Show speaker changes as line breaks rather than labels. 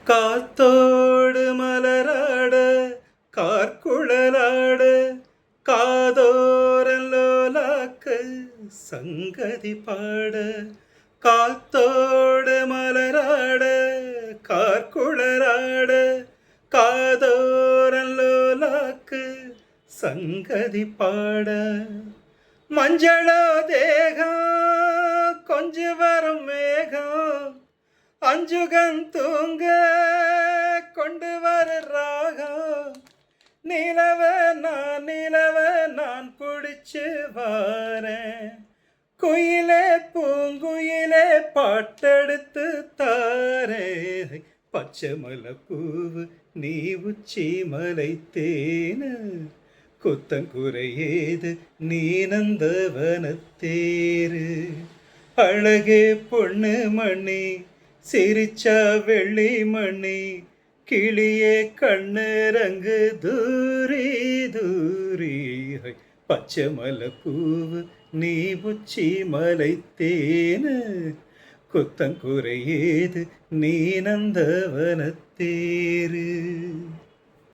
காத்தோடு மலராட கார்குழலாட காதோரலோலாக்க சங்கதி பாட. காத்தோடு மலராட கார்குழலாட காதோரலோலாக்க சங்கதி பாட. மஞ்சளோ தேகம் கொஞ்சி வரும் மேகம் அஞ்சுகன் தூங்க கொண்டு வர ராகம். நிலவ நான் பிடிச்சு வாரேன். குயிலே பூங்குயிலே பாட்டெடுத்து தாரே. பச்சை மலை பூவு நீ உச்சி மலை தேனு குத்தங்குறையேது நீ நந்தவனத்தேரு. அழகே பொண்ணு மணி சிரிச்சா வெள்ளி மணி கிளியே கண்ணுரங்கு தூரி தூரி. பச்சை மலை பூவு நீ உச்சி மலை தேனு குத்தங்குறையேது நீ நந்தவனத்தேரு.